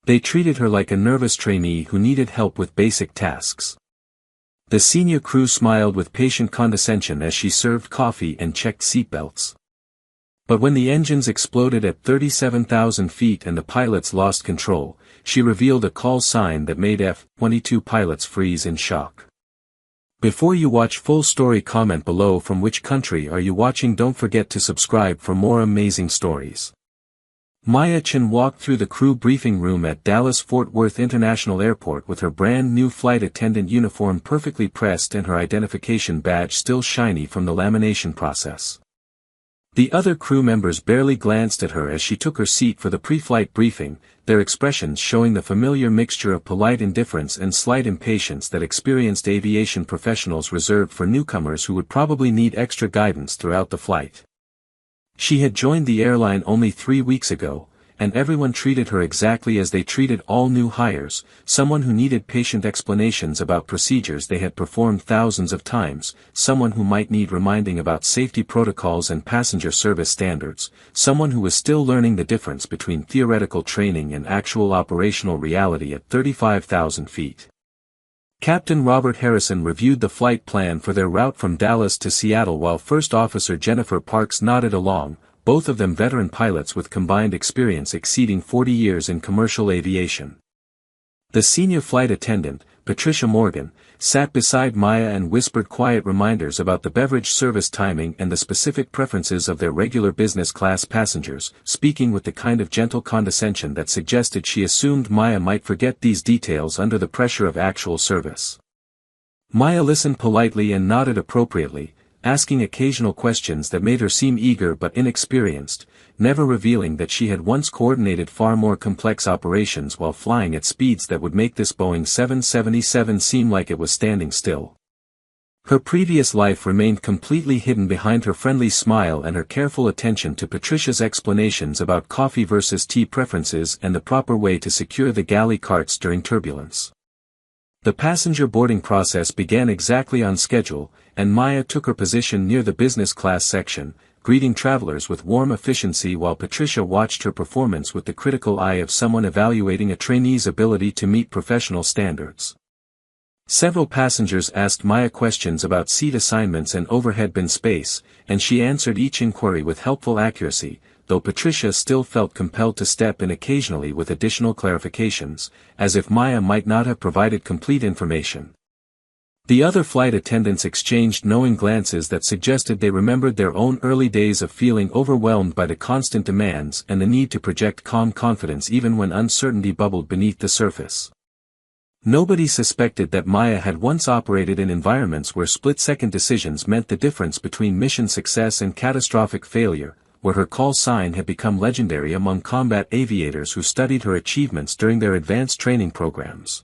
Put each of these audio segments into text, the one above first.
They treated her like a nervous trainee who needed help with basic tasks. The senior crew smiled with patient condescension as she served coffee and checked seatbelts. But when the engines exploded at 37,000 feet and the pilots lost control, she revealed a call sign that made F-22 pilots freeze in shock. Before you watch full story, comment below from which country are you watching. Don't forget to subscribe for more amazing stories. Maya Chen walked through the crew briefing room at Dallas-Fort Worth International Airport with her brand new flight attendant uniform perfectly pressed and her identification badge still shiny from the lamination process. The other crew members barely glanced at her as she took her seat for the pre-flight briefing, their expressions showing the familiar mixture of polite indifference and slight impatience that experienced aviation professionals reserve for newcomers who would probably need extra guidance throughout the flight. She had joined the airline only 3 weeks ago, and everyone treated her exactly as they treated all new hires, someone who needed patient explanations about procedures they had performed thousands of times, someone who might need reminding about safety protocols and passenger service standards, someone who was still learning the difference between theoretical training and actual operational reality at 35,000 feet. Captain Robert Harrison reviewed the flight plan for their route from Dallas to Seattle while First Officer Jennifer Parks nodded along, both of them veteran pilots with combined experience exceeding 40 years in commercial aviation. The senior flight attendant, Patricia Morgan, sat beside Maya and whispered quiet reminders about the beverage service timing and the specific preferences of their regular business class passengers, speaking with the kind of gentle condescension that suggested she assumed Maya might forget these details under the pressure of actual service. Maya listened politely and nodded appropriately, asking occasional questions that made her seem eager but inexperienced, never revealing that she had once coordinated far more complex operations while flying at speeds that would make this Boeing 777 seem like it was standing still. Her previous life remained completely hidden behind her friendly smile and her careful attention to Patricia's explanations about coffee versus tea preferences and the proper way to secure the galley carts during turbulence. The passenger boarding process began exactly on schedule, and Maya took her position near the business class section, greeting travelers with warm efficiency while Patricia watched her performance with the critical eye of someone evaluating a trainee's ability to meet professional standards. Several passengers asked Maya questions about seat assignments and overhead bin space, and she answered each inquiry with helpful accuracy, though Patricia still felt compelled to step in occasionally with additional clarifications, as if Maya might not have provided complete information. The other flight attendants exchanged knowing glances that suggested they remembered their own early days of feeling overwhelmed by the constant demands and the need to project calm confidence even when uncertainty bubbled beneath the surface. Nobody suspected that Maya had once operated in environments where split-second decisions meant the difference between mission success and catastrophic failure, where her call sign had become legendary among combat aviators who studied her achievements during their advanced training programs.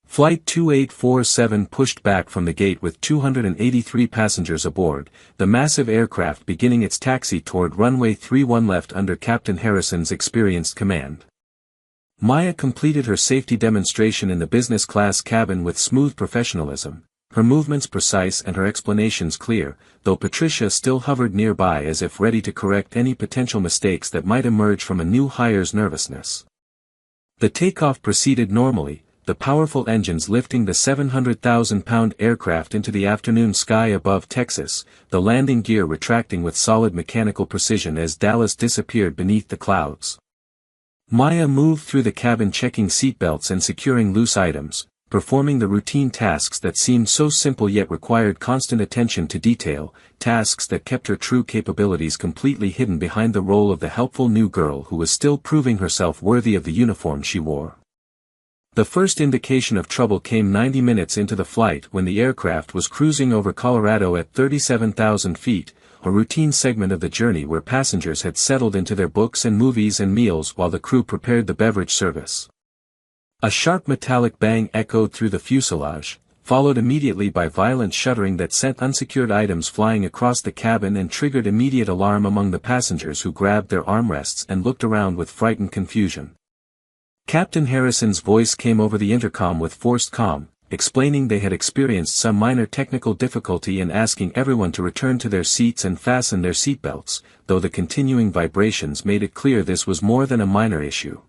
Flight 2847 pushed back from the gate with 283 passengers aboard, the massive aircraft beginning its taxi toward runway 31 left under Captain Harrison's experienced command. Maya completed her safety demonstration in the business class cabin with smooth professionalism, her movements precise and her explanations clear, though Patricia still hovered nearby as if ready to correct any potential mistakes that might emerge from a new hire's nervousness. The takeoff proceeded normally, the powerful engines lifting the 700,000-pound aircraft into the afternoon sky above Texas, the landing gear retracting with solid mechanical precision as Dallas disappeared beneath the clouds. Maya moved through the cabin checking seatbelts and securing loose items, performing the routine tasks that seemed so simple yet required constant attention to detail, tasks that kept her true capabilities completely hidden behind the role of the helpful new girl who was still proving herself worthy of the uniform she wore. The first indication of trouble came 90 minutes into the flight when the aircraft was cruising over Colorado at 37,000 feet, a routine segment of the journey where passengers had settled into their books and movies and meals while the crew prepared the beverage service. A sharp metallic bang echoed through the fuselage, followed immediately by violent shuddering that sent unsecured items flying across the cabin and triggered immediate alarm among the passengers who grabbed their armrests and looked around with frightened confusion. Captain Harrison's voice came over the intercom with forced calm, explaining they had experienced some minor technical difficulty and asking everyone to return to their seats and fasten their seatbelts, though the continuing vibrations made it clear this was more than a minor issue.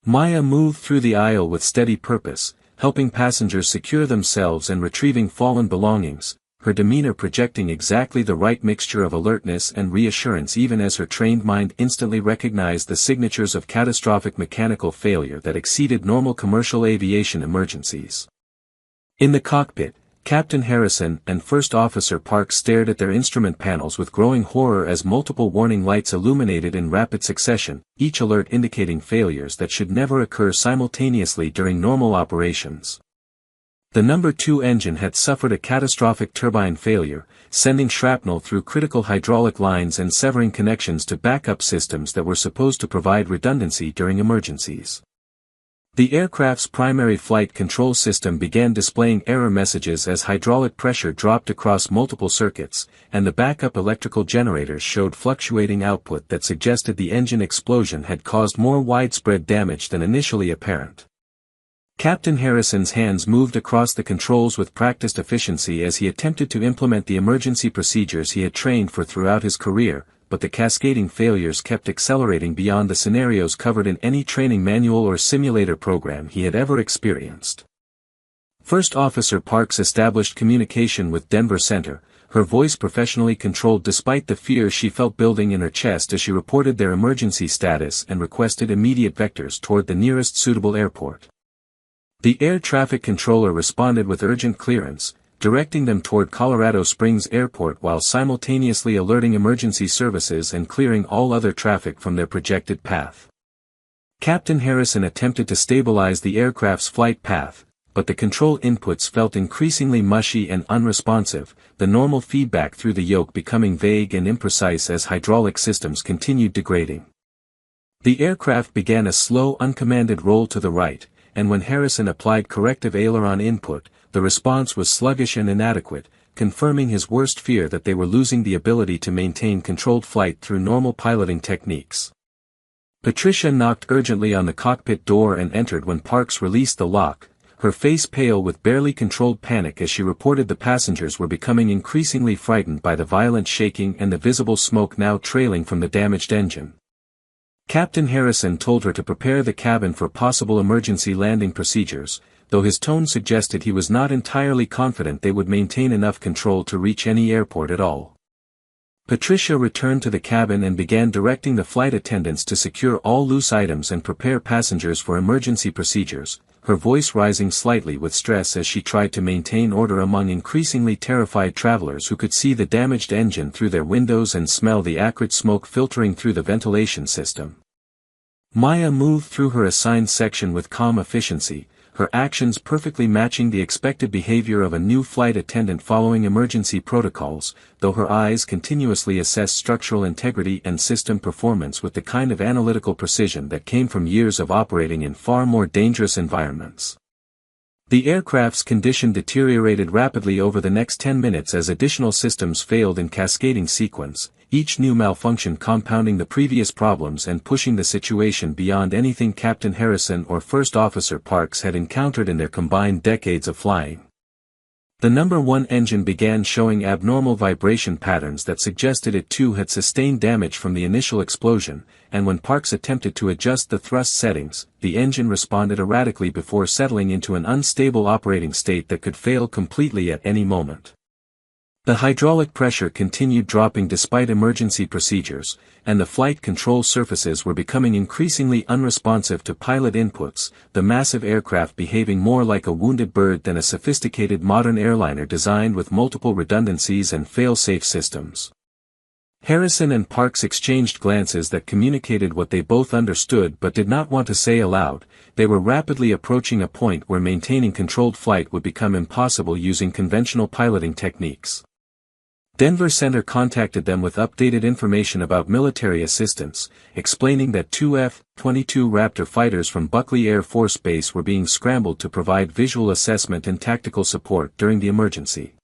Maya moved through the aisle with steady purpose, helping passengers secure themselves and retrieving fallen belongings, her demeanor projecting exactly the right mixture of alertness and reassurance even as her trained mind instantly recognized the signatures of catastrophic mechanical failure that exceeded normal commercial aviation emergencies. In the cockpit, Captain Harrison and First Officer Parks stared at their instrument panels with growing horror as multiple warning lights illuminated in rapid succession, each alert indicating failures that should never occur simultaneously during normal operations. The No. 2 engine had suffered a catastrophic turbine failure, sending shrapnel through critical hydraulic lines and severing connections to backup systems that were supposed to provide redundancy during emergencies. The aircraft's primary flight control system began displaying error messages as hydraulic pressure dropped across multiple circuits, and the backup electrical generators showed fluctuating output that suggested the engine explosion had caused more widespread damage than initially apparent. Captain Harrison's hands moved across the controls with practiced efficiency as he attempted to implement the emergency procedures he had trained for throughout his career, but the cascading failures kept accelerating beyond the scenarios covered in any training manual or simulator program he had ever experienced. First Officer Parks established communication with Denver Center, her voice professionally controlled despite the fear she felt building in her chest as she reported their emergency status and requested immediate vectors toward the nearest suitable airport. The air traffic controller responded with urgent clearance, directing them toward Colorado Springs Airport while simultaneously alerting emergency services and clearing all other traffic from their projected path. Captain Harrison attempted to stabilize the aircraft's flight path, but the control inputs felt increasingly mushy and unresponsive, the normal feedback through the yoke becoming vague and imprecise as hydraulic systems continued degrading. The aircraft began a slow uncommanded roll to the right, and when Harrison applied corrective aileron input, the response was sluggish and inadequate, confirming his worst fear that they were losing the ability to maintain controlled flight through normal piloting techniques. Patricia knocked urgently on the cockpit door and entered when Parks released the lock, her face pale with barely controlled panic as she reported the passengers were becoming increasingly frightened by the violent shaking and the visible smoke now trailing from the damaged engine. Captain Harrison told her to prepare the cabin for possible emergency landing procedures, though his tone suggested he was not entirely confident they would maintain enough control to reach any airport at all. Patricia returned to the cabin and began directing the flight attendants to secure all loose items and prepare passengers for emergency procedures, her voice rising slightly with stress as she tried to maintain order among increasingly terrified travelers who could see the damaged engine through their windows and smell the acrid smoke filtering through the ventilation system. Maya moved through her assigned section with calm efficiency, her actions perfectly matching the expected behavior of a new flight attendant following emergency protocols, though her eyes continuously assessed structural integrity and system performance with the kind of analytical precision that came from years of operating in far more dangerous environments. The aircraft's condition deteriorated rapidly over the next 10 minutes as additional systems failed in cascading sequence, each new malfunction compounding the previous problems and pushing the situation beyond anything Captain Harrison or First Officer Parks had encountered in their combined decades of flying. The No. 1 engine began showing abnormal vibration patterns that suggested it too had sustained damage from the initial explosion, and when Parks attempted to adjust the thrust settings, the engine responded erratically before settling into an unstable operating state that could fail completely at any moment. The hydraulic pressure continued dropping despite emergency procedures, and the flight control surfaces were becoming increasingly unresponsive to pilot inputs, the massive aircraft behaving more like a wounded bird than a sophisticated modern airliner designed with multiple redundancies and fail-safe systems. Harrison and Parks exchanged glances that communicated what they both understood but did not want to say aloud. They were rapidly approaching a point where maintaining controlled flight would become impossible using conventional piloting techniques. Denver Center contacted them with updated information about military assistance, explaining that two F-22 Raptor fighters from Buckley Air Force Base were being scrambled to provide visual assessment and tactical support during the emergency.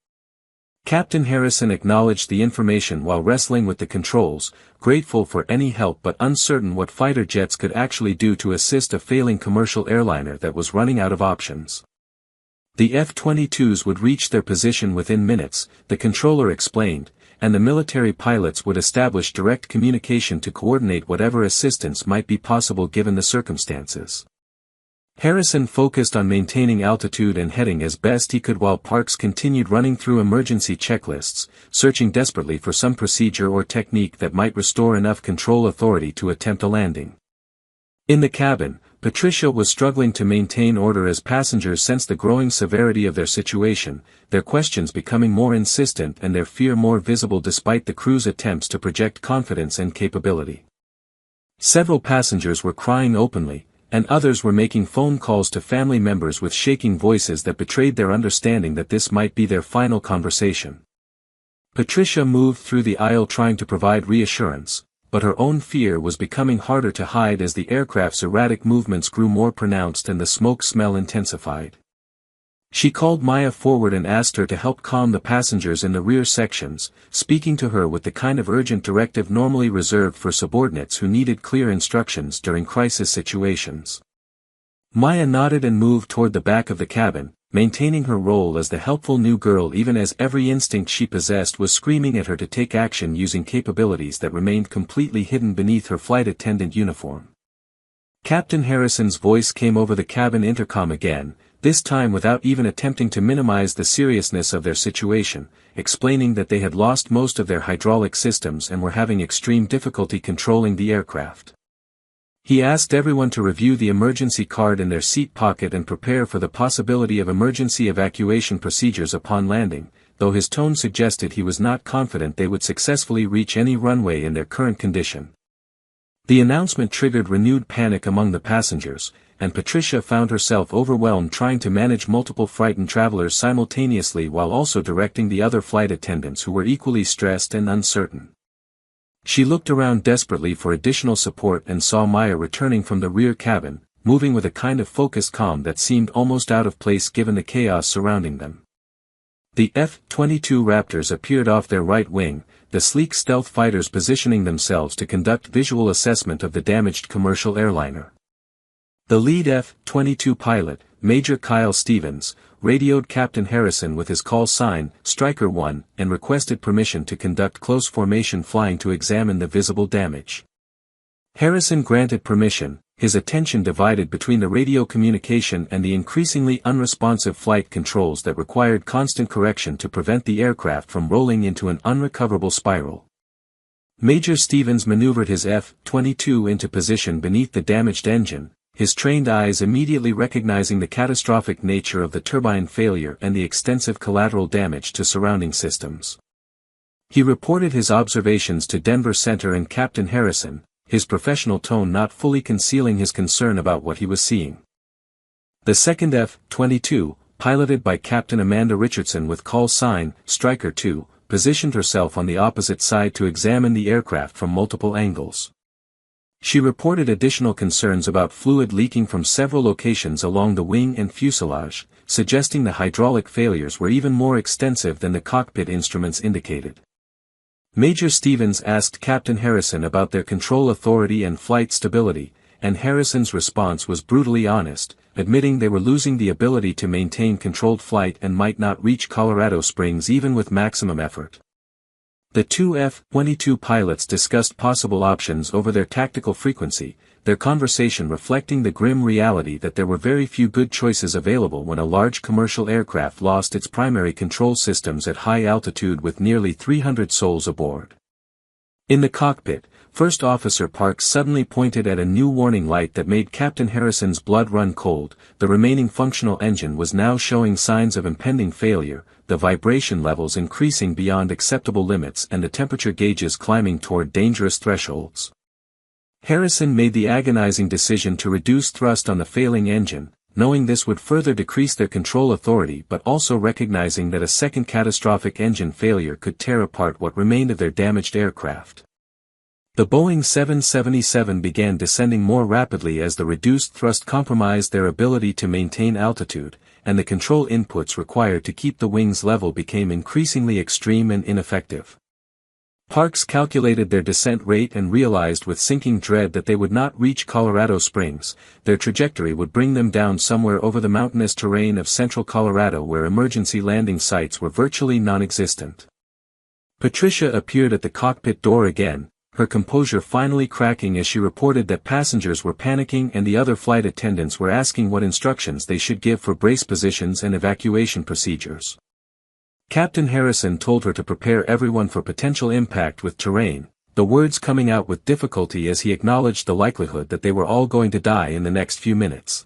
Captain Harrison acknowledged the information while wrestling with the controls, grateful for any help but uncertain what fighter jets could actually do to assist a failing commercial airliner that was running out of options. The F-22s would reach their position within minutes, the controller explained, and the military pilots would establish direct communication to coordinate whatever assistance might be possible given the circumstances. Harrison focused on maintaining altitude and heading as best he could while Parks continued running through emergency checklists, searching desperately for some procedure or technique that might restore enough control authority to attempt a landing. In the cabin, Patricia was struggling to maintain order as passengers sensed the growing severity of their situation, their questions becoming more insistent and their fear more visible despite the crew's attempts to project confidence and capability. Several passengers were crying openly, and others were making phone calls to family members with shaking voices that betrayed their understanding that this might be their final conversation. Patricia moved through the aisle trying to provide reassurance, but her own fear was becoming harder to hide as the aircraft's erratic movements grew more pronounced and the smoke smell intensified. She called Maya forward and asked her to help calm the passengers in the rear sections, speaking to her with the kind of urgent directive normally reserved for subordinates who needed clear instructions during crisis situations. Maya nodded and moved toward the back of the cabin, maintaining her role as the helpful new girl even as every instinct she possessed was screaming at her to take action using capabilities that remained completely hidden beneath her flight attendant uniform. Captain Harrison's voice came over the cabin intercom again, this time without even attempting to minimize the seriousness of their situation, explaining that they had lost most of their hydraulic systems and were having extreme difficulty controlling the aircraft. He asked everyone to review the emergency card in their seat pocket and prepare for the possibility of emergency evacuation procedures upon landing, though his tone suggested he was not confident they would successfully reach any runway in their current condition. The announcement triggered renewed panic among the passengers, and Patricia found herself overwhelmed trying to manage multiple frightened travelers simultaneously while also directing the other flight attendants who were equally stressed and uncertain. She looked around desperately for additional support and saw Maya returning from the rear cabin, moving with a kind of focused calm that seemed almost out of place given the chaos surrounding them. The F-22 Raptors appeared off their right wing, the sleek stealth fighters positioning themselves to conduct visual assessment of the damaged commercial airliner. The lead F-22 pilot, Major Kyle Stevens, radioed Captain Harrison with his call sign, Striker 1, and requested permission to conduct close formation flying to examine the visible damage. Harrison granted permission, his attention divided between the radio communication and the increasingly unresponsive flight controls that required constant correction to prevent the aircraft from rolling into an unrecoverable spiral. Major Stevens maneuvered his F-22 into position beneath the damaged engine, his trained eyes immediately recognizing the catastrophic nature of the turbine failure and the extensive collateral damage to surrounding systems. He reported his observations to Denver Center and Captain Harrison, his professional tone not fully concealing his concern about what he was seeing. The second F-22, piloted by Captain Amanda Richardson with call sign, Striker 2, positioned herself on the opposite side to examine the aircraft from multiple angles. She reported additional concerns about fluid leaking from several locations along the wing and fuselage, suggesting the hydraulic failures were even more extensive than the cockpit instruments indicated. Major Stevens asked Captain Harrison about their control authority and flight stability, and Harrison's response was brutally honest, admitting they were losing the ability to maintain controlled flight and might not reach Colorado Springs even with maximum effort. The two F-22 pilots discussed possible options over their tactical frequency, their conversation reflecting the grim reality that there were very few good choices available when a large commercial aircraft lost its primary control systems at high altitude with nearly 300 souls aboard. In the cockpit, First Officer Parks suddenly pointed at a new warning light that made Captain Harrison's blood run cold. The remaining functional engine was now showing signs of impending failure, the vibration levels increasing beyond acceptable limits and the temperature gauges climbing toward dangerous thresholds. Harrison made the agonizing decision to reduce thrust on the failing engine, knowing this would further decrease their control authority but also recognizing that a second catastrophic engine failure could tear apart what remained of their damaged aircraft. The Boeing 777 began descending more rapidly as the reduced thrust compromised their ability to maintain altitude, and the control inputs required to keep the wings level became increasingly extreme and ineffective. Parks calculated their descent rate and realized with sinking dread that they would not reach Colorado Springs. Their trajectory would bring them down somewhere over the mountainous terrain of central Colorado where emergency landing sites were virtually non-existent. Patricia appeared at the cockpit door again, her composure finally cracking as she reported that passengers were panicking and the other flight attendants were asking what instructions they should give for brace positions and evacuation procedures. Captain Harrison told her to prepare everyone for potential impact with terrain, the words coming out with difficulty as he acknowledged the likelihood that they were all going to die in the next few minutes.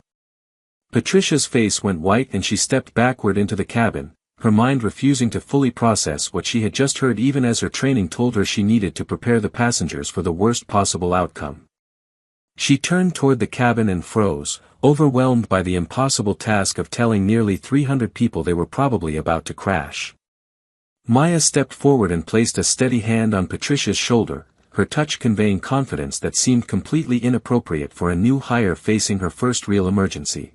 Patricia's face went white and she stepped backward into the cabin, her mind refusing to fully process what she had just heard even as her training told her she needed to prepare the passengers for the worst possible outcome. She turned toward the cabin and froze, overwhelmed by the impossible task of telling nearly 300 people they were probably about to crash. Maya stepped forward and placed a steady hand on Patricia's shoulder, her touch conveying confidence that seemed completely inappropriate for a new hire facing her first real emergency.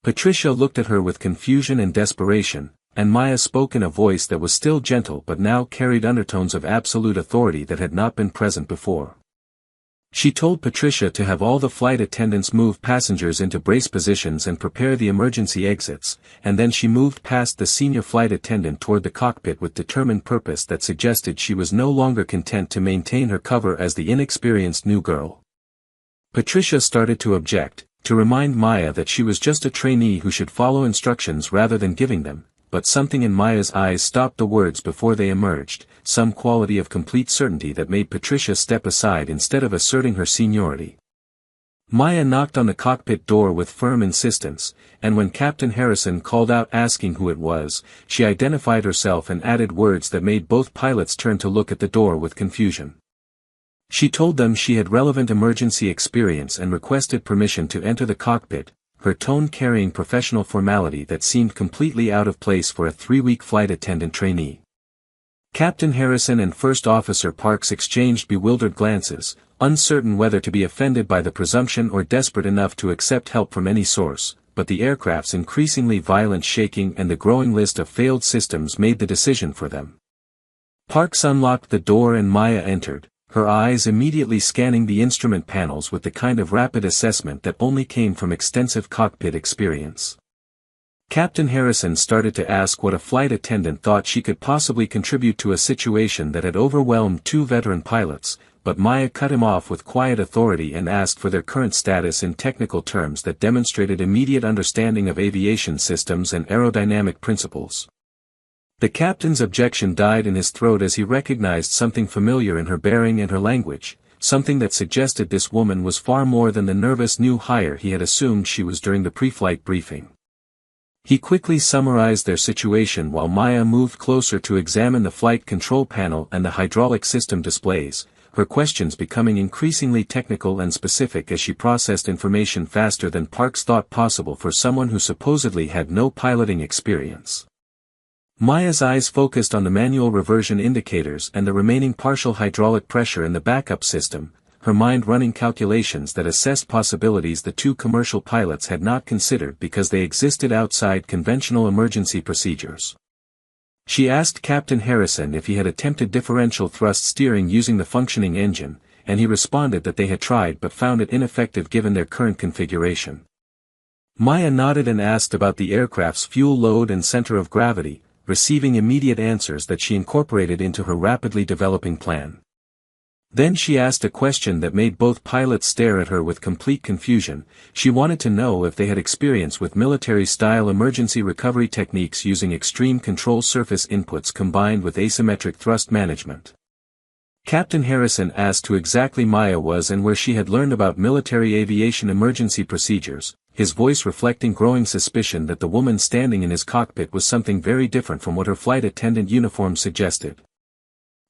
Patricia looked at her with confusion and desperation, and Maya spoke in a voice that was still gentle but now carried undertones of absolute authority that had not been present before. She told Patricia to have all the flight attendants move passengers into brace positions and prepare the emergency exits, and then she moved past the senior flight attendant toward the cockpit with determined purpose that suggested she was no longer content to maintain her cover as the inexperienced new girl. Patricia started to object, to remind Maya that she was just a trainee who should follow instructions rather than giving them, but something in Maya's eyes stopped the words before they emerged, some quality of complete certainty that made Patricia step aside instead of asserting her seniority. Maya knocked on the cockpit door with firm insistence, and when Captain Harrison called out asking who it was, she identified herself and added words that made both pilots turn to look at the door with confusion. She told them she had relevant emergency experience and requested permission to enter the cockpit, her tone carrying professional formality that seemed completely out of place for a 3-week flight attendant trainee. Captain Harrison and First Officer Parks exchanged bewildered glances, uncertain whether to be offended by the presumption or desperate enough to accept help from any source, but the aircraft's increasingly violent shaking and the growing list of failed systems made the decision for them. Parks unlocked the door and Maya entered, her eyes immediately scanning the instrument panels with the kind of rapid assessment that only came from extensive cockpit experience. Captain Harrison started to ask what a flight attendant thought she could possibly contribute to a situation that had overwhelmed 2 veteran pilots, but Maya cut him off with quiet authority and asked for their current status in technical terms that demonstrated immediate understanding of aviation systems and aerodynamic principles. The captain's objection died in his throat as he recognized something familiar in her bearing and her language, something that suggested this woman was far more than the nervous new hire he had assumed she was during the pre-flight briefing. He quickly summarized their situation while Maya moved closer to examine the flight control panel and the hydraulic system displays, her questions becoming increasingly technical and specific as she processed information faster than Parks thought possible for someone who supposedly had no piloting experience. Maya's eyes focused on the manual reversion indicators and the remaining partial hydraulic pressure in the backup system, her mind running calculations that assessed possibilities the 2 commercial pilots had not considered because they existed outside conventional emergency procedures. She asked Captain Harrison if he had attempted differential thrust steering using the functioning engine, and he responded that they had tried but found it ineffective given their current configuration. Maya nodded and asked about the aircraft's fuel load and center of gravity, receiving immediate answers that she incorporated into her rapidly developing plan. Then she asked a question that made both pilots stare at her with complete confusion. She wanted to know if they had experience with military-style emergency recovery techniques using extreme control surface inputs combined with asymmetric thrust management. Captain Harrison asked who exactly Maya was and where she had learned about military aviation emergency procedures, his voice reflecting growing suspicion that the woman standing in his cockpit was something very different from what her flight attendant uniform suggested.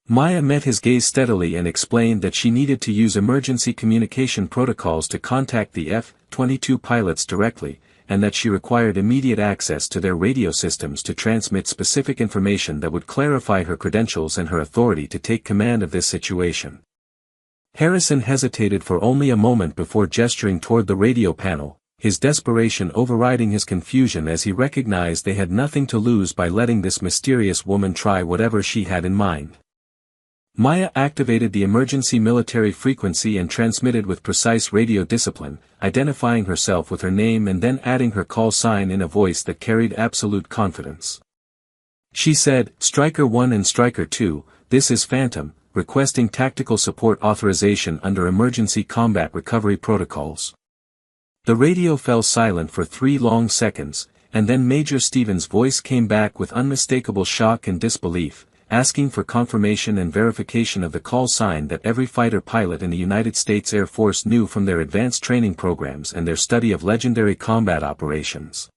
Maya met his gaze steadily and explained that she needed to use emergency communication protocols to contact the F-22 pilots directly, and that she required immediate access to their radio systems to transmit specific information that would clarify her credentials and her authority to take command of this situation. Harrison hesitated for only a moment before gesturing toward the radio panel, his desperation overriding his confusion as he recognized they had nothing to lose by letting this mysterious woman try whatever she had in mind. Maya activated the emergency military frequency and transmitted with precise radio discipline, identifying herself with her name and then adding her call sign in a voice that carried absolute confidence. She said, "Striker 1 and Striker 2, this is Phantom, requesting tactical support authorization under emergency combat recovery protocols. The radio fell silent for 3 long seconds, and then Major Stevens' voice came back with unmistakable shock and disbelief, asking for confirmation and verification of the call sign that every fighter pilot in the United States Air Force knew from their advanced training programs and their study of legendary combat operations.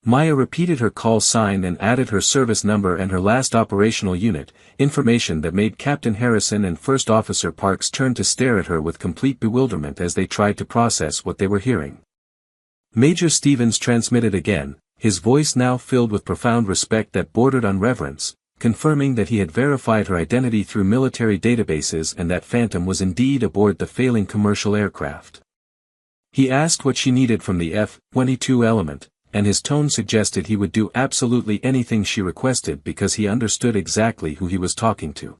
Maya repeated her call sign and added her service number and her last operational unit, information that made Captain Harrison and First Officer Parks turn to stare at her with complete bewilderment as they tried to process what they were hearing. Major Stevens transmitted again, his voice now filled with profound respect that bordered on reverence, confirming that he had verified her identity through military databases and that Phantom was indeed aboard the failing commercial aircraft. He asked what she needed from the F-22 element, and his tone suggested he would do absolutely anything she requested because he understood exactly who he was talking to.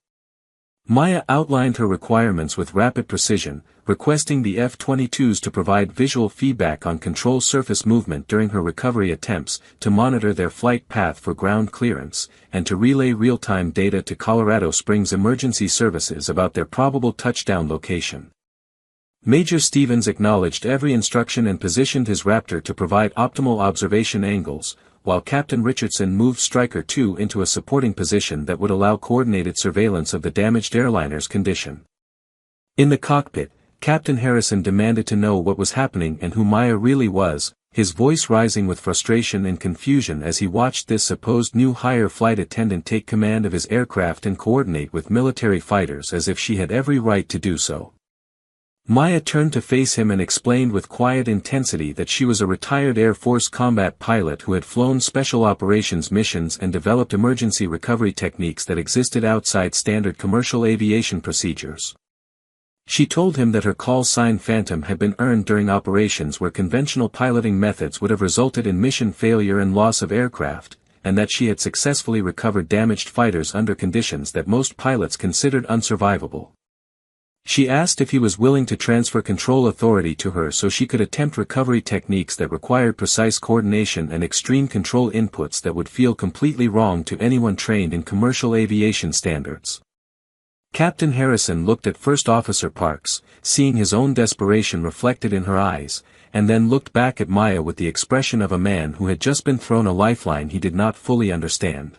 Maya outlined her requirements with rapid precision, requesting the F-22s to provide visual feedback on control surface movement during her recovery attempts, to monitor their flight path for ground clearance, and to relay real-time data to Colorado Springs Emergency Services about their probable touchdown location. Major Stevens acknowledged every instruction and positioned his Raptor to provide optimal observation angles, while Captain Richardson moved Stryker 2 into a supporting position that would allow coordinated surveillance of the damaged airliner's condition. In the cockpit, Captain Harrison demanded to know what was happening and who Maya really was, his voice rising with frustration and confusion as he watched this supposed new higher flight attendant take command of his aircraft and coordinate with military fighters as if she had every right to do so. Maya turned to face him and explained with quiet intensity that she was a retired Air Force combat pilot who had flown special operations missions and developed emergency recovery techniques that existed outside standard commercial aviation procedures. She told him that her call sign Phantom had been earned during operations where conventional piloting methods would have resulted in mission failure and loss of aircraft, and that she had successfully recovered damaged fighters under conditions that most pilots considered unsurvivable. She asked if he was willing to transfer control authority to her so she could attempt recovery techniques that required precise coordination and extreme control inputs that would feel completely wrong to anyone trained in commercial aviation standards. Captain Harrison looked at First Officer Parks, seeing his own desperation reflected in her eyes, and then looked back at Maya with the expression of a man who had just been thrown a lifeline he did not fully understand.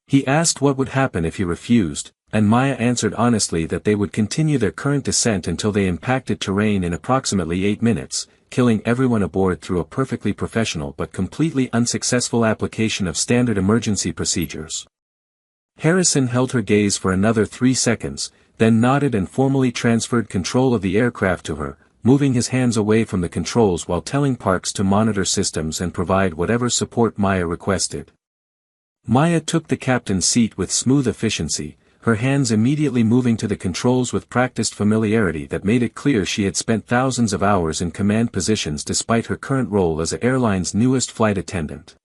He asked what would happen if he refused, and Maya answered honestly that they would continue their current descent until they impacted terrain in approximately 8 minutes, killing everyone aboard through a perfectly professional but completely unsuccessful application of standard emergency procedures. Harrison held her gaze for another 3 seconds, then nodded and formally transferred control of the aircraft to her, moving his hands away from the controls while telling Parks to monitor systems and provide whatever support Maya requested. Maya took the captain's seat with smooth efficiency, her hands immediately moving to the controls with practiced familiarity that made it clear she had spent thousands of hours in command positions despite her current role as the airline's newest flight attendant.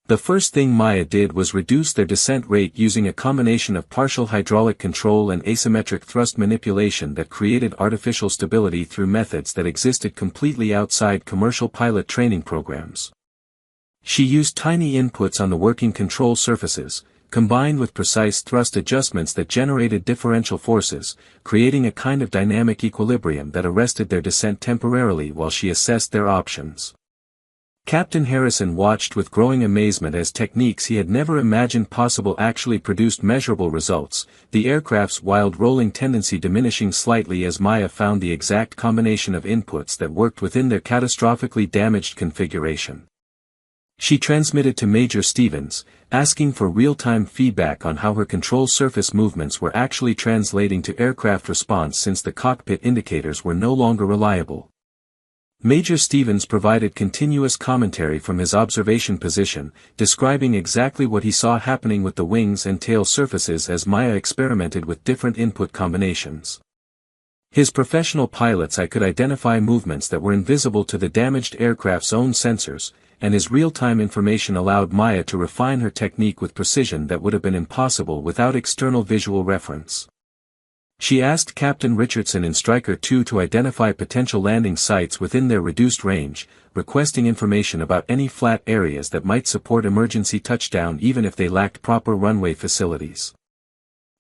The first thing Maya did was reduce their descent rate using a combination of partial hydraulic control and asymmetric thrust manipulation that created artificial stability through methods that existed completely outside commercial pilot training programs. She used tiny inputs on the working control surfaces, combined with precise thrust adjustments that generated differential forces, creating a kind of dynamic equilibrium that arrested their descent temporarily while she assessed their options. Captain Harrison watched with growing amazement as techniques he had never imagined possible actually produced measurable results, the aircraft's wild rolling tendency diminishing slightly as Maya found the exact combination of inputs that worked within their catastrophically damaged configuration. She transmitted to Major Stevens, asking for real-time feedback on how her control surface movements were actually translating to aircraft response since the cockpit indicators were no longer reliable. Major Stevens provided continuous commentary from his observation position, describing exactly what he saw happening with the wings and tail surfaces as Maya experimented with different input combinations. His professional pilot's eye could identify movements that were invisible to the damaged aircraft's own sensors, and his real-time information allowed Maya to refine her technique with precision that would have been impossible without external visual reference. She asked Captain Richardson in Stryker 2 to identify potential landing sites within their reduced range, requesting information about any flat areas that might support emergency touchdown even if they lacked proper runway facilities.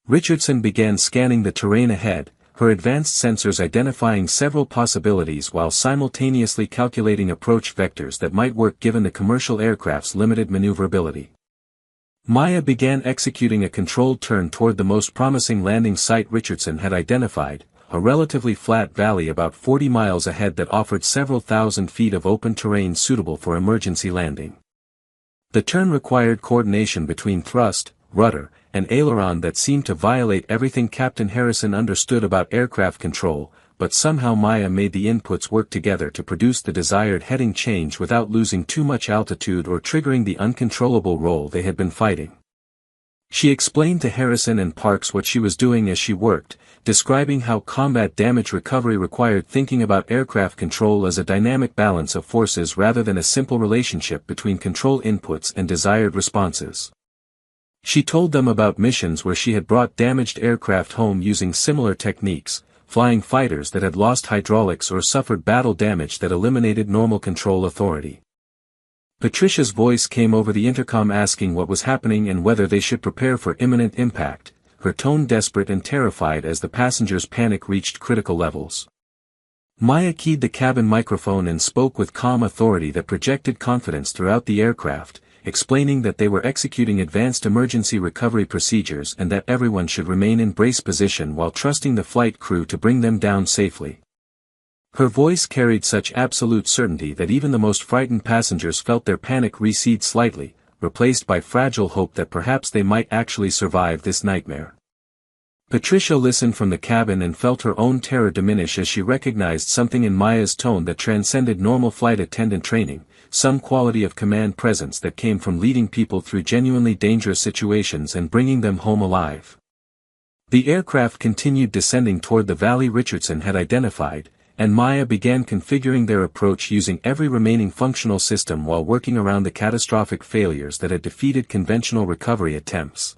Richardson began scanning the terrain ahead, her advanced sensors identifying several possibilities while simultaneously calculating approach vectors that might work given the commercial aircraft's limited maneuverability. Maya began executing a controlled turn toward the most promising landing site Richardson had identified, a relatively flat valley about 40 miles ahead that offered several thousand feet of open terrain suitable for emergency landing. The turn required coordination between thrust, rudder, and aileron that seemed to violate everything Captain Harrison understood about aircraft control, but somehow Maya made the inputs work together to produce the desired heading change without losing too much altitude or triggering the uncontrollable roll they had been fighting. She explained to Harrison and Parks what she was doing as she worked, describing how combat damage recovery required thinking about aircraft control as a dynamic balance of forces rather than a simple relationship between control inputs and desired responses. She told them about missions where she had brought damaged aircraft home using similar techniques, flying fighters that had lost hydraulics or suffered battle damage that eliminated normal control authority. Patricia's voice came over the intercom asking what was happening and whether they should prepare for imminent impact, her tone desperate and terrified as the passengers' panic reached critical levels. Maya keyed the cabin microphone and spoke with calm authority that projected confidence throughout the aircraft, explaining that they were executing advanced emergency recovery procedures and that everyone should remain in brace position while trusting the flight crew to bring them down safely. Her voice carried such absolute certainty that even the most frightened passengers felt their panic recede slightly, replaced by fragile hope that perhaps they might actually survive this nightmare. Patricia listened from the cabin and felt her own terror diminish as she recognized something in Maya's tone that transcended normal flight attendant training, some quality of command presence that came from leading people through genuinely dangerous situations and bringing them home alive. The aircraft continued descending toward the valley Richardson had identified, and Maya began configuring their approach using every remaining functional system while working around the catastrophic failures that had defeated conventional recovery attempts.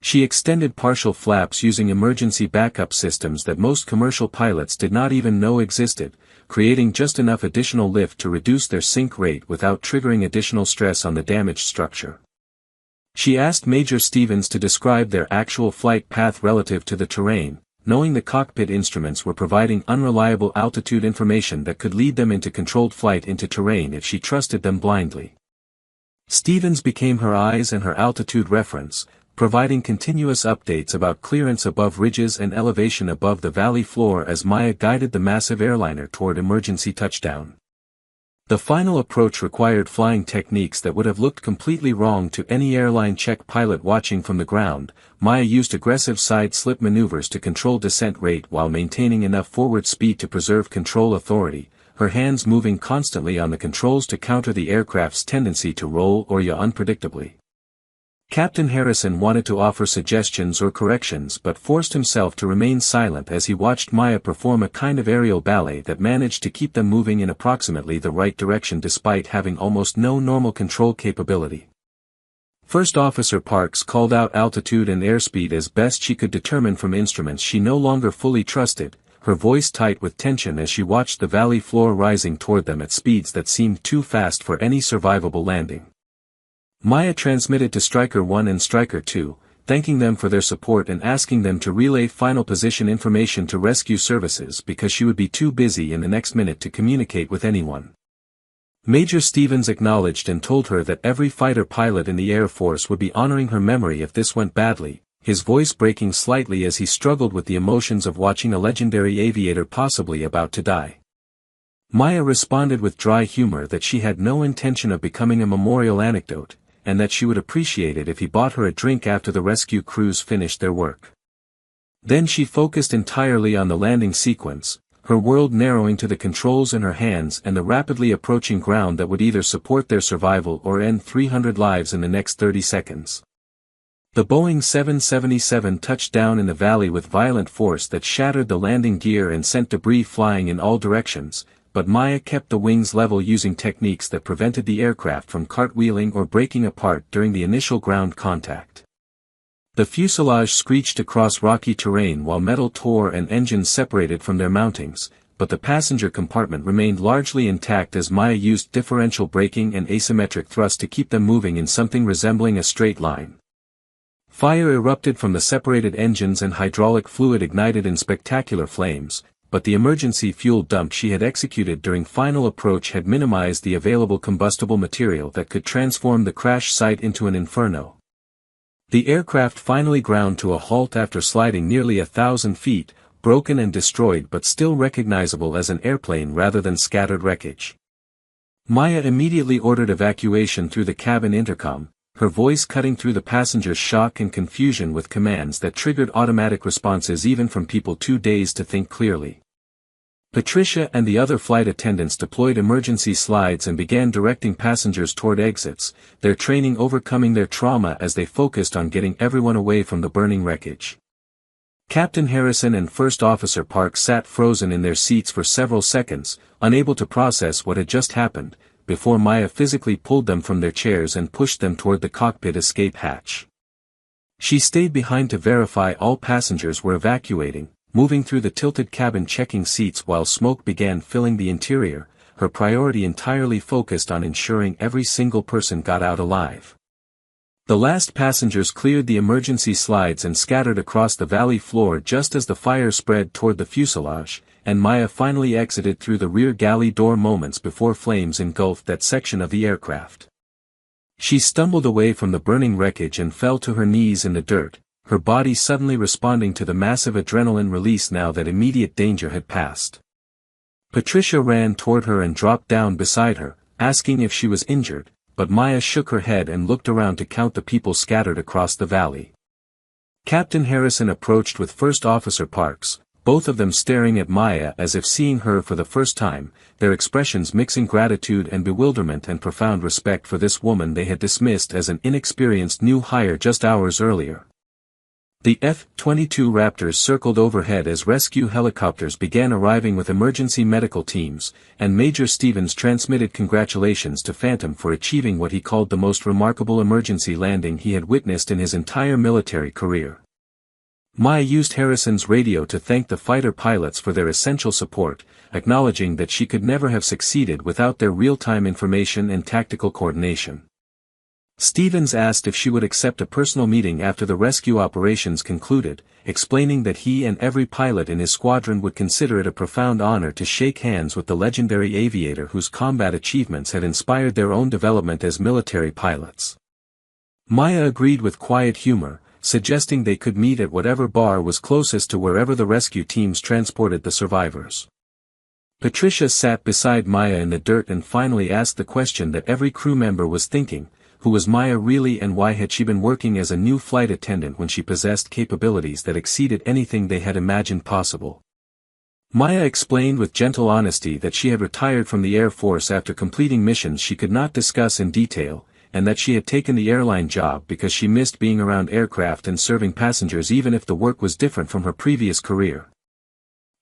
She extended partial flaps using emergency backup systems that most commercial pilots did not even know existed, creating just enough additional lift to reduce their sink rate without triggering additional stress on the damaged structure. She asked Major Stevens to describe their actual flight path relative to the terrain, knowing the cockpit instruments were providing unreliable altitude information that could lead them into controlled flight into terrain if she trusted them blindly. Stevens became her eyes and her altitude reference, providing continuous updates about clearance above ridges and elevation above the valley floor as Maya guided the massive airliner toward emergency touchdown. The final approach required flying techniques that would have looked completely wrong to any airline check pilot watching from the ground. Maya used aggressive side-slip maneuvers to control descent rate while maintaining enough forward speed to preserve control authority, her hands moving constantly on the controls to counter the aircraft's tendency to roll or yaw unpredictably. Captain Harrison wanted to offer suggestions or corrections but forced himself to remain silent as he watched Maya perform a kind of aerial ballet that managed to keep them moving in approximately the right direction despite having almost no normal control capability. First Officer Parks called out altitude and airspeed as best she could determine from instruments she no longer fully trusted, her voice tight with tension as she watched the valley floor rising toward them at speeds that seemed too fast for any survivable landing. Maya transmitted to Striker 1 and Striker 2, thanking them for their support and asking them to relay final position information to rescue services because she would be too busy in the next minute to communicate with anyone. Major Stevens acknowledged and told her that every fighter pilot in the Air Force would be honoring her memory if this went badly, his voice breaking slightly as he struggled with the emotions of watching a legendary aviator possibly about to die. Maya responded with dry humor that she had no intention of becoming a memorial anecdote, and that she would appreciate it if he bought her a drink after the rescue crews finished their work. Then she focused entirely on the landing sequence, her world narrowing to the controls in her hands and the rapidly approaching ground that would either support their survival or end 300 lives in the next 30 seconds. The Boeing 777 touched down in the valley with violent force that shattered the landing gear and sent debris flying in all directions, but Maya kept the wings level using techniques that prevented the aircraft from cartwheeling or breaking apart during the initial ground contact. The fuselage screeched across rocky terrain while metal tore and engines separated from their mountings, but the passenger compartment remained largely intact as Maya used differential braking and asymmetric thrust to keep them moving in something resembling a straight line. Fire erupted from the separated engines and hydraulic fluid ignited in spectacular flames, but the emergency fuel dump she had executed during final approach had minimized the available combustible material that could transform the crash site into an inferno. The aircraft finally ground to a halt after sliding nearly 1,000 feet, broken and destroyed but still recognizable as an airplane rather than scattered wreckage. Maya immediately ordered evacuation through the cabin intercom, her voice cutting through the passengers' shock and confusion with commands that triggered automatic responses even from people too dazed to think clearly. Patricia and the other flight attendants deployed emergency slides and began directing passengers toward exits, their training overcoming their trauma as they focused on getting everyone away from the burning wreckage. Captain Harrison and First Officer Parks sat frozen in their seats for several seconds, unable to process what had just happened, before Maya physically pulled them from their chairs and pushed them toward the cockpit escape hatch. She stayed behind to verify all passengers were evacuating, moving through the tilted cabin checking seats while smoke began filling the interior, her priority entirely focused on ensuring every single person got out alive. The last passengers cleared the emergency slides and scattered across the valley floor just as the fire spread toward the fuselage, and Maya finally exited through the rear galley door moments before flames engulfed that section of the aircraft. She stumbled away from the burning wreckage and fell to her knees in the dirt, her body suddenly responding to the massive adrenaline release now that immediate danger had passed. Patricia ran toward her and dropped down beside her, asking if she was injured, but Maya shook her head and looked around to count the people scattered across the valley. Captain Harrison approached with First Officer Parks, both of them staring at Maya as if seeing her for the first time, their expressions mixing gratitude and bewilderment and profound respect for this woman they had dismissed as an inexperienced new hire just hours earlier. The F-22 Raptors circled overhead as rescue helicopters began arriving with emergency medical teams, and Major Stevens transmitted congratulations to Phantom for achieving what he called the most remarkable emergency landing he had witnessed in his entire military career. Maya used Harrison's radio to thank the fighter pilots for their essential support, acknowledging that she could never have succeeded without their real-time information and tactical coordination. Stevens asked if she would accept a personal meeting after the rescue operations concluded, explaining that he and every pilot in his squadron would consider it a profound honor to shake hands with the legendary aviator whose combat achievements had inspired their own development as military pilots. Maya agreed with quiet humor, suggesting they could meet at whatever bar was closest to wherever the rescue teams transported the survivors. Patricia sat beside Maya in the dirt and finally asked the question that every crew member was thinking: who was Maya really and why had she been working as a new flight attendant when she possessed capabilities that exceeded anything they had imagined possible? Maya explained with gentle honesty that she had retired from the Air Force after completing missions she could not discuss in detail, and that she had taken the airline job because she missed being around aircraft and serving passengers even if the work was different from her previous career.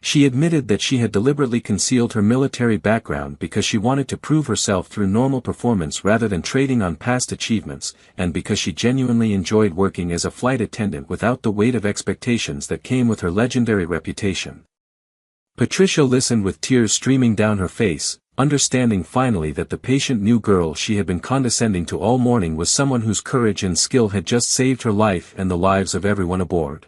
She admitted that she had deliberately concealed her military background because she wanted to prove herself through normal performance rather than trading on past achievements, and because she genuinely enjoyed working as a flight attendant without the weight of expectations that came with her legendary reputation. Patricia listened with tears streaming down her face, understanding finally that the patient new girl she had been condescending to all morning was someone whose courage and skill had just saved her life and the lives of everyone aboard.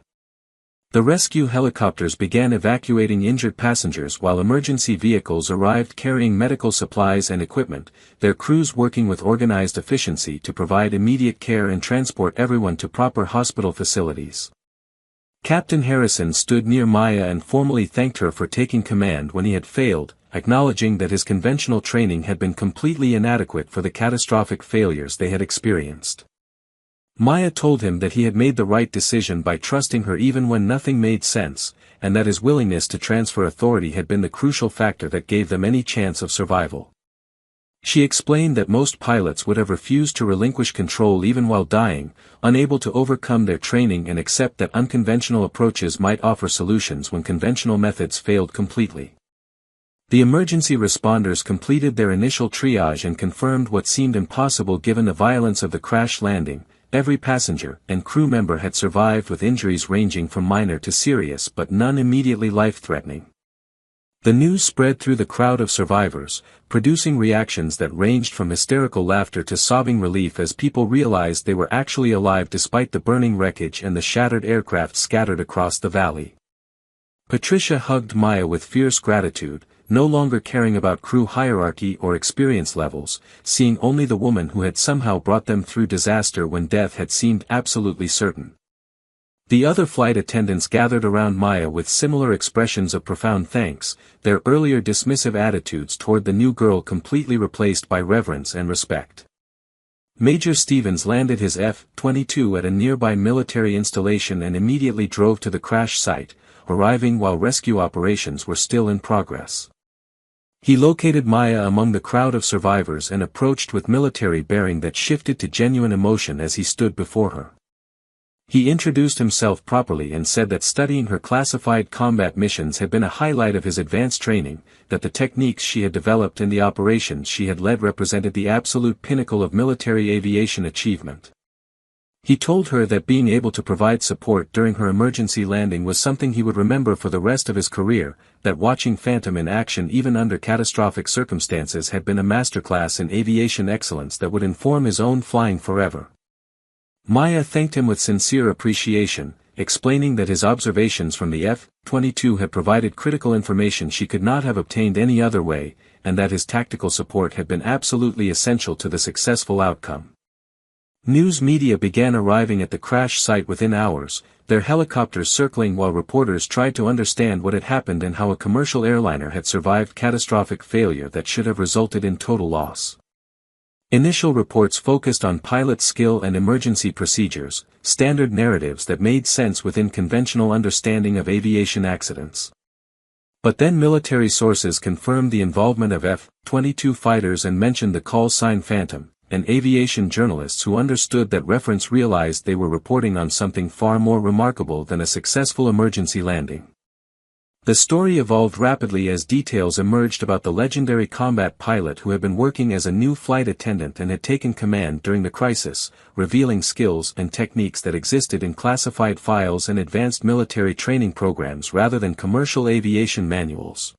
The rescue helicopters began evacuating injured passengers while emergency vehicles arrived carrying medical supplies and equipment, their crews working with organized efficiency to provide immediate care and transport everyone to proper hospital facilities. Captain Harrison stood near Maya and formally thanked her for taking command when he had failed, acknowledging that his conventional training had been completely inadequate for the catastrophic failures they had experienced. Maya told him that he had made the right decision by trusting her even when nothing made sense, and that his willingness to transfer authority had been the crucial factor that gave them any chance of survival. She explained that most pilots would have refused to relinquish control even while dying, unable to overcome their training and accept that unconventional approaches might offer solutions when conventional methods failed completely. The emergency responders completed their initial triage and confirmed what seemed impossible given the violence of the crash landing. Every passenger and crew member had survived with injuries ranging from minor to serious but none immediately life-threatening. The news spread through the crowd of survivors, producing reactions that ranged from hysterical laughter to sobbing relief as people realized they were actually alive despite the burning wreckage and the shattered aircraft scattered across the valley. Patricia hugged Maya with fierce gratitude, no longer caring about crew hierarchy or experience levels, seeing only the woman who had somehow brought them through disaster when death had seemed absolutely certain. The other flight attendants gathered around Maya with similar expressions of profound thanks, their earlier dismissive attitudes toward the new girl completely replaced by reverence and respect. Major Stevens landed his F-22 at a nearby military installation and immediately drove to the crash site, arriving while rescue operations were still in progress. He located Maya among the crowd of survivors and approached with military bearing that shifted to genuine emotion as he stood before her. He introduced himself properly and said that studying her classified combat missions had been a highlight of his advanced training, that the techniques she had developed and the operations she had led represented the absolute pinnacle of military aviation achievement. He told her that being able to provide support during her emergency landing was something he would remember for the rest of his career, that watching Phantom in action even under catastrophic circumstances had been a masterclass in aviation excellence that would inform his own flying forever. Maya thanked him with sincere appreciation, explaining that his observations from the F-22 had provided critical information she could not have obtained any other way, and that his tactical support had been absolutely essential to the successful outcome. News media began arriving at the crash site within hours, their helicopters circling while reporters tried to understand what had happened and how a commercial airliner had survived catastrophic failure that should have resulted in total loss. Initial reports focused on pilot skill and emergency procedures, standard narratives that made sense within conventional understanding of aviation accidents. But then military sources confirmed the involvement of F-22 fighters and mentioned the call sign Phantom, and aviation journalists who understood that reference realized they were reporting on something far more remarkable than a successful emergency landing. The story evolved rapidly as details emerged about the legendary combat pilot who had been working as a new flight attendant and had taken command during the crisis, revealing skills and techniques that existed in classified files and advanced military training programs rather than commercial aviation manuals.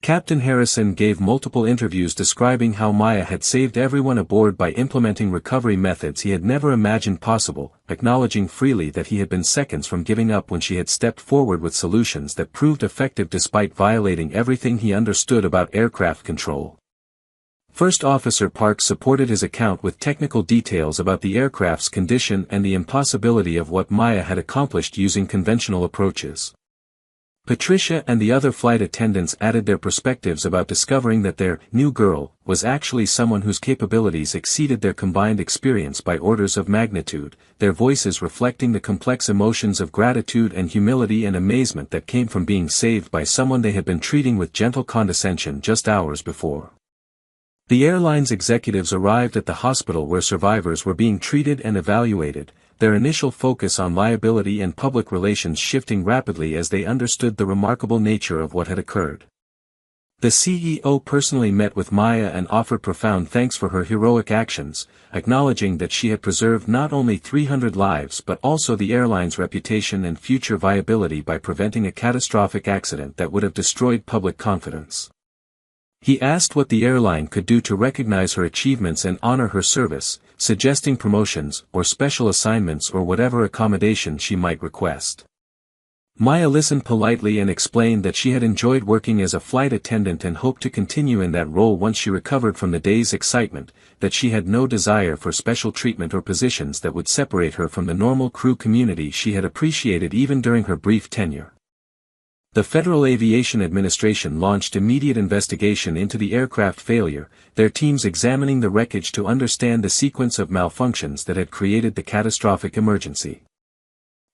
Captain Harrison gave multiple interviews describing how Maya had saved everyone aboard by implementing recovery methods he had never imagined possible, acknowledging freely that he had been seconds from giving up when she had stepped forward with solutions that proved effective despite violating everything he understood about aircraft control. First Officer Parks supported his account with technical details about the aircraft's condition and the impossibility of what Maya had accomplished using conventional approaches. Patricia and the other flight attendants added their perspectives about discovering that their new girl was actually someone whose capabilities exceeded their combined experience by orders of magnitude, their voices reflecting the complex emotions of gratitude and humility and amazement that came from being saved by someone they had been treating with gentle condescension just hours before. The airline's executives arrived at the hospital where survivors were being treated and evaluated, their initial focus on liability and public relations shifting rapidly as they understood the remarkable nature of what had occurred. The CEO personally met with Maya and offered profound thanks for her heroic actions, acknowledging that she had preserved not only 300 lives but also the airline's reputation and future viability by preventing a catastrophic accident that would have destroyed public confidence. He asked what the airline could do to recognize her achievements and honor her service, suggesting promotions or special assignments or whatever accommodation she might request. Maya listened politely and explained that she had enjoyed working as a flight attendant and hoped to continue in that role once she recovered from the day's excitement, that she had no desire for special treatment or positions that would separate her from the normal crew community she had appreciated even during her brief tenure. The Federal Aviation Administration launched immediate investigation into the aircraft failure, their teams examining the wreckage to understand the sequence of malfunctions that had created the catastrophic emergency.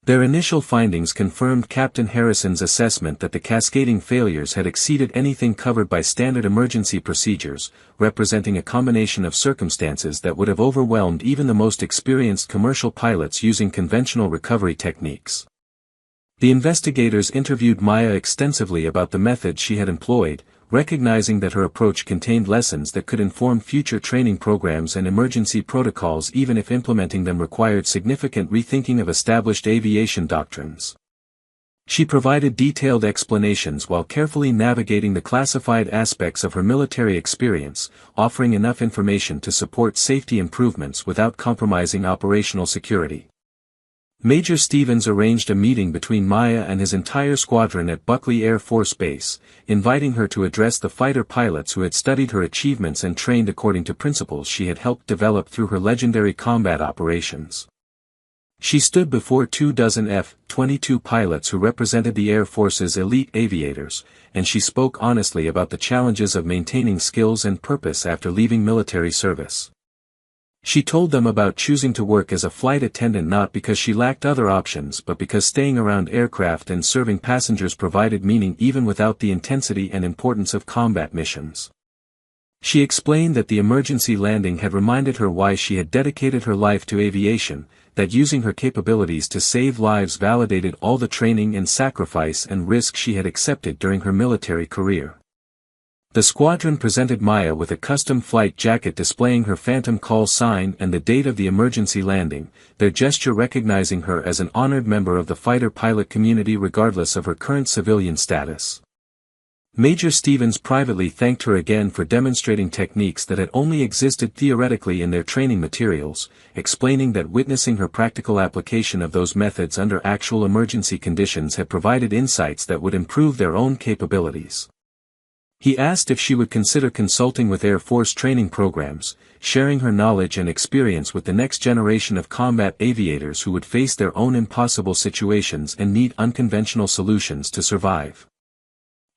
Their initial findings confirmed Captain Harrison's assessment that the cascading failures had exceeded anything covered by standard emergency procedures, representing a combination of circumstances that would have overwhelmed even the most experienced commercial pilots using conventional recovery techniques. The investigators interviewed Maya extensively about the methods she had employed, recognizing that her approach contained lessons that could inform future training programs and emergency protocols even if implementing them required significant rethinking of established aviation doctrines. She provided detailed explanations while carefully navigating the classified aspects of her military experience, offering enough information to support safety improvements without compromising operational security. Major Stevens arranged a meeting between Maya and his entire squadron at Buckley Air Force Base, inviting her to address the fighter pilots who had studied her achievements and trained according to principles she had helped develop through her legendary combat operations. She stood before 24 F-22 pilots who represented the Air Force's elite aviators, and she spoke honestly about the challenges of maintaining skills and purpose after leaving military service. She told them about choosing to work as a flight attendant not because she lacked other options but because staying around aircraft and serving passengers provided meaning even without the intensity and importance of combat missions. She explained that the emergency landing had reminded her why she had dedicated her life to aviation, that using her capabilities to save lives validated all the training and sacrifice and risk she had accepted during her military career. The squadron presented Maya with a custom flight jacket displaying her Phantom call sign and the date of the emergency landing, their gesture recognizing her as an honored member of the fighter pilot community regardless of her current civilian status. Major Stevens privately thanked her again for demonstrating techniques that had only existed theoretically in their training materials, explaining that witnessing her practical application of those methods under actual emergency conditions had provided insights that would improve their own capabilities. He asked if she would consider consulting with Air Force training programs, sharing her knowledge and experience with the next generation of combat aviators who would face their own impossible situations and need unconventional solutions to survive.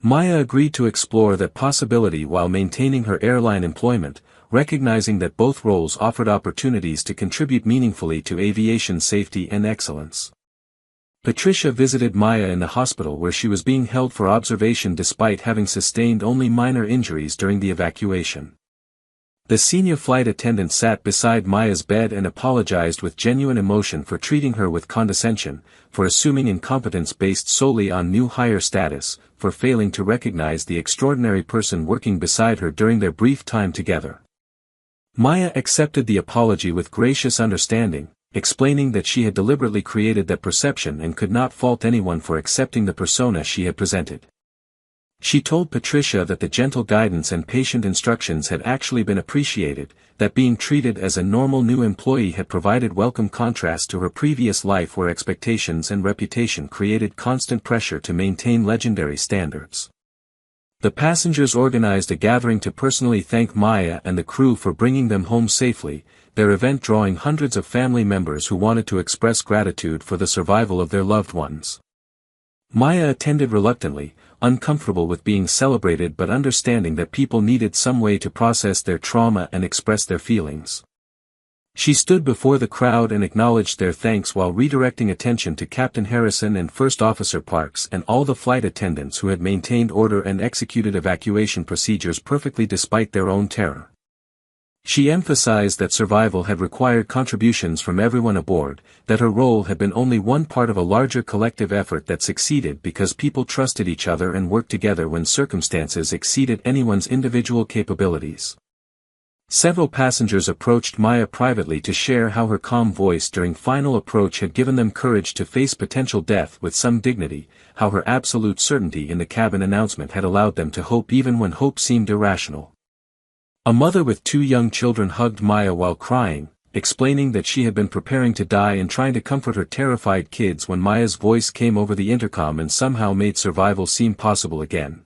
Maya agreed to explore that possibility while maintaining her airline employment, recognizing that both roles offered opportunities to contribute meaningfully to aviation safety and excellence. Patricia visited Maya in the hospital where she was being held for observation despite having sustained only minor injuries during the evacuation. The senior flight attendant sat beside Maya's bed and apologized with genuine emotion for treating her with condescension, for assuming incompetence based solely on new hire status, for failing to recognize the extraordinary person working beside her during their brief time together. Maya accepted the apology with gracious understanding, explaining that she had deliberately created that perception and could not fault anyone for accepting the persona she had presented. She told Patricia that the gentle guidance and patient instructions had actually been appreciated, that being treated as a normal new employee had provided welcome contrast to her previous life where expectations and reputation created constant pressure to maintain legendary standards. The passengers organized a gathering to personally thank Maya and the crew for bringing them home safely, their event drawing hundreds of family members who wanted to express gratitude for the survival of their loved ones. Maya attended reluctantly, uncomfortable with being celebrated but understanding that people needed some way to process their trauma and express their feelings. She stood before the crowd and acknowledged their thanks while redirecting attention to Captain Harrison and First Officer Parks and all the flight attendants who had maintained order and executed evacuation procedures perfectly despite their own terror. She emphasized that survival had required contributions from everyone aboard, that her role had been only one part of a larger collective effort that succeeded because people trusted each other and worked together when circumstances exceeded anyone's individual capabilities. Several passengers approached Maya privately to share how her calm voice during final approach had given them courage to face potential death with some dignity, how her absolute certainty in the cabin announcement had allowed them to hope even when hope seemed irrational. A mother with 2 young children hugged Maya while crying, explaining that she had been preparing to die and trying to comfort her terrified kids when Maya's voice came over the intercom and somehow made survival seem possible again.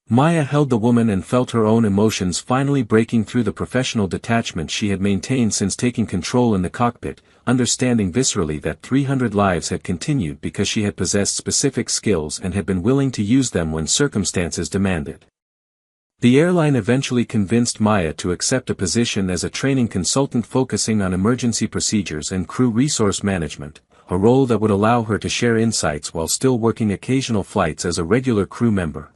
Maya held the woman and felt her own emotions finally breaking through the professional detachment she had maintained since taking control in the cockpit, understanding viscerally that 300 lives had continued because she had possessed specific skills and had been willing to use them when circumstances demanded. The airline eventually convinced Maya to accept a position as a training consultant focusing on emergency procedures and crew resource management, a role that would allow her to share insights while still working occasional flights as a regular crew member.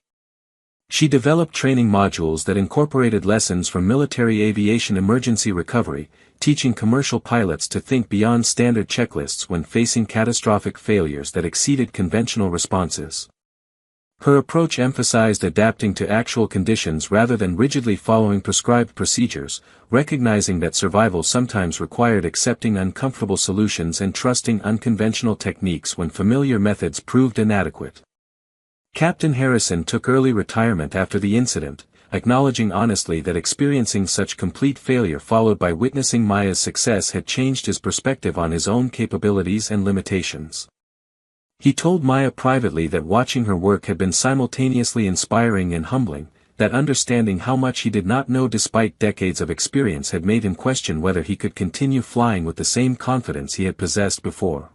She developed training modules that incorporated lessons from military aviation emergency recovery, teaching commercial pilots to think beyond standard checklists when facing catastrophic failures that exceeded conventional responses. Her approach emphasized adapting to actual conditions rather than rigidly following prescribed procedures, recognizing that survival sometimes required accepting uncomfortable solutions and trusting unconventional techniques when familiar methods proved inadequate. Captain Harrison took early retirement after the incident, acknowledging honestly that experiencing such complete failure followed by witnessing Maya's success had changed his perspective on his own capabilities and limitations. He told Maya privately that watching her work had been simultaneously inspiring and humbling, that understanding how much he did not know despite decades of experience had made him question whether he could continue flying with the same confidence he had possessed before.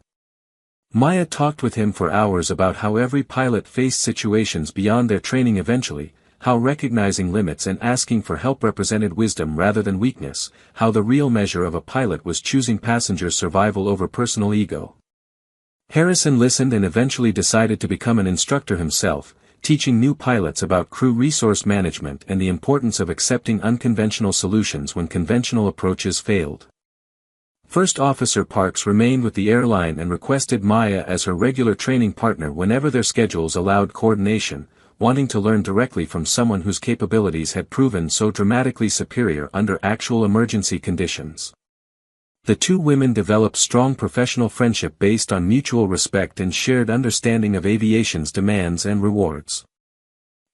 Maya talked with him for hours about how every pilot faced situations beyond their training eventually, how recognizing limits and asking for help represented wisdom rather than weakness, how the real measure of a pilot was choosing passenger survival over personal ego. Harrison listened and eventually decided to become an instructor himself, teaching new pilots about crew resource management and the importance of accepting unconventional solutions when conventional approaches failed. First Officer Parks remained with the airline and requested Maya as her regular training partner whenever their schedules allowed coordination, wanting to learn directly from someone whose capabilities had proven so dramatically superior under actual emergency conditions. The two women developed strong professional friendship based on mutual respect and shared understanding of aviation's demands and rewards.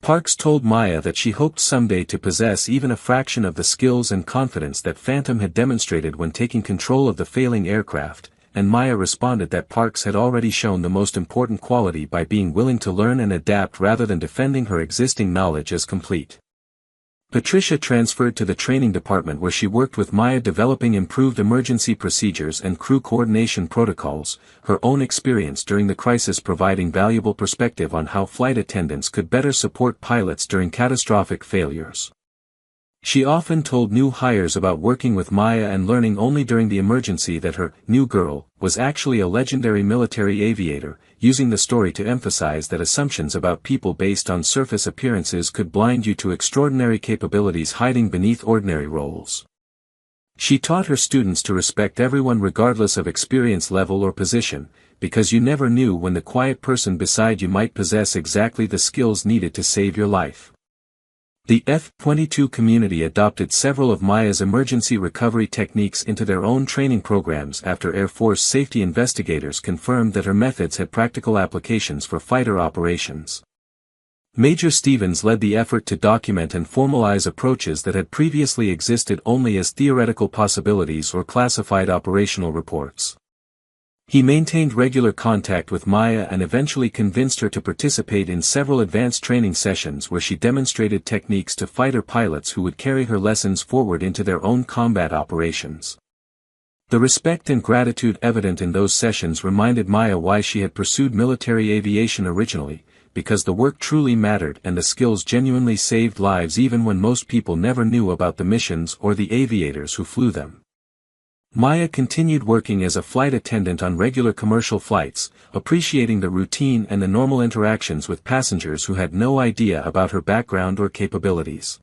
Parks told Maya that she hoped someday to possess even a fraction of the skills and confidence that Phantom had demonstrated when taking control of the failing aircraft, and Maya responded that Parks had already shown the most important quality by being willing to learn and adapt rather than defending her existing knowledge as complete. Patricia transferred to the training department where she worked with Maya developing improved emergency procedures and crew coordination protocols, her own experience during the crisis providing valuable perspective on how flight attendants could better support pilots during catastrophic failures. She often told new hires about working with Maya and learning only during the emergency that her new girl was actually a legendary military aviator, using the story to emphasize that assumptions about people based on surface appearances could blind you to extraordinary capabilities hiding beneath ordinary roles. She taught her students to respect everyone regardless of experience level or position, because you never knew when the quiet person beside you might possess exactly the skills needed to save your life. The F-22 community adopted several of Maya's emergency recovery techniques into their own training programs after Air Force safety investigators confirmed that her methods had practical applications for fighter operations. Major Stevens led the effort to document and formalize approaches that had previously existed only as theoretical possibilities or classified operational reports. He maintained regular contact with Maya and eventually convinced her to participate in several advanced training sessions where she demonstrated techniques to fighter pilots who would carry her lessons forward into their own combat operations. The respect and gratitude evident in those sessions reminded Maya why she had pursued military aviation originally, because the work truly mattered and the skills genuinely saved lives even when most people never knew about the missions or the aviators who flew them. Maya continued working as a flight attendant on regular commercial flights, appreciating the routine and the normal interactions with passengers who had no idea about her background or capabilities.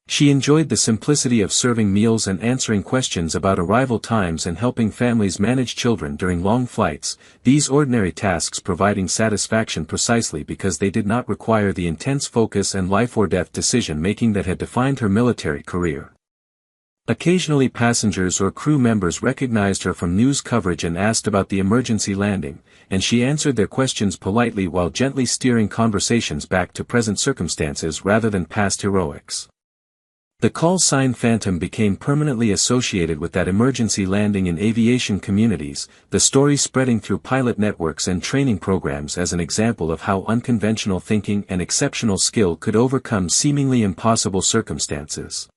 She enjoyed the simplicity of serving meals and answering questions about arrival times and helping families manage children during long flights, these ordinary tasks providing satisfaction precisely because they did not require the intense focus and life-or-death decision-making that had defined her military career. Occasionally passengers or crew members recognized her from news coverage and asked about the emergency landing, and she answered their questions politely while gently steering conversations back to present circumstances rather than past heroics. The call sign Phantom became permanently associated with that emergency landing in aviation communities, the story spreading through pilot networks and training programs as an example of how unconventional thinking and exceptional skill could overcome seemingly impossible circumstances.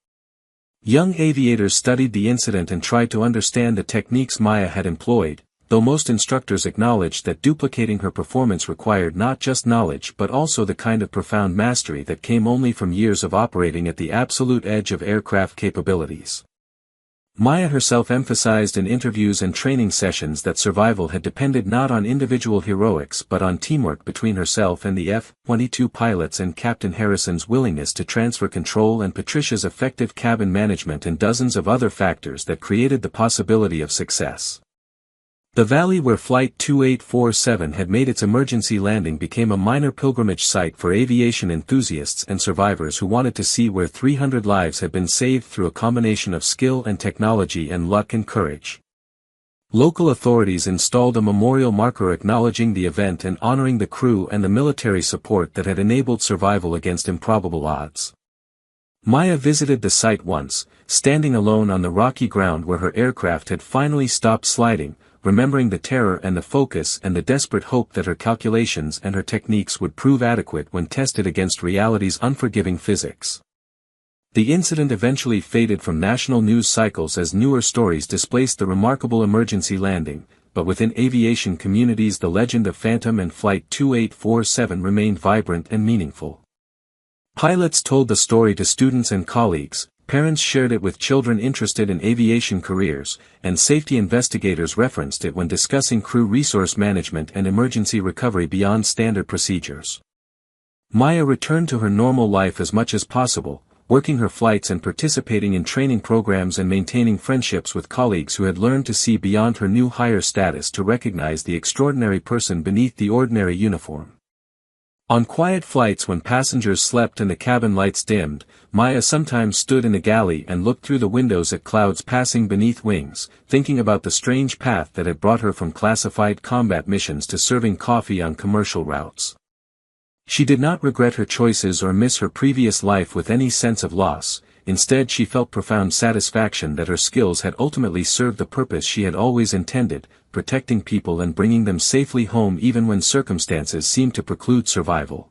Young aviators studied the incident and tried to understand the techniques Maya had employed, though most instructors acknowledged that duplicating her performance required not just knowledge but also the kind of profound mastery that came only from years of operating at the absolute edge of aircraft capabilities. Maya herself emphasized in interviews and training sessions that survival had depended not on individual heroics but on teamwork between herself and the F-22 pilots and Captain Harrison's willingness to transfer control and Patricia's effective cabin management and dozens of other factors that created the possibility of success. The valley where Flight 2847 had made its emergency landing became a minor pilgrimage site for aviation enthusiasts and survivors who wanted to see where 300 lives had been saved through a combination of skill and technology and luck and courage. Local authorities installed a memorial marker acknowledging the event and honoring the crew and the military support that had enabled survival against improbable odds. Maya visited the site once, standing alone on the rocky ground where her aircraft had finally stopped sliding, remembering the terror and the focus and the desperate hope that her calculations and her techniques would prove adequate when tested against reality's unforgiving physics. The incident eventually faded from national news cycles as newer stories displaced the remarkable emergency landing, but within aviation communities the legend of Phantom and Flight 2847 remained vibrant and meaningful. Pilots told the story to students and colleagues, parents shared it with children interested in aviation careers, and safety investigators referenced it when discussing crew resource management and emergency recovery beyond standard procedures. Maya returned to her normal life as much as possible, working her flights and participating in training programs and maintaining friendships with colleagues who had learned to see beyond her new higher status to recognize the extraordinary person beneath the ordinary uniform. On quiet flights when passengers slept and the cabin lights dimmed, Maya sometimes stood in the galley and looked through the windows at clouds passing beneath wings, thinking about the strange path that had brought her from classified combat missions to serving coffee on commercial routes. She did not regret her choices or miss her previous life with any sense of loss. Instead she felt profound satisfaction that her skills had ultimately served the purpose she had always intended, protecting people and bringing them safely home even when circumstances seemed to preclude survival.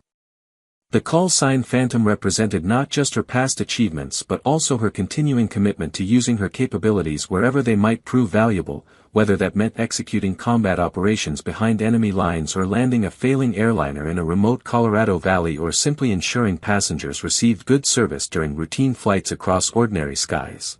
The call sign Phantom represented not just her past achievements but also her continuing commitment to using her capabilities wherever they might prove valuable, whether that meant executing combat operations behind enemy lines or landing a failing airliner in a remote Colorado valley or simply ensuring passengers received good service during routine flights across ordinary skies.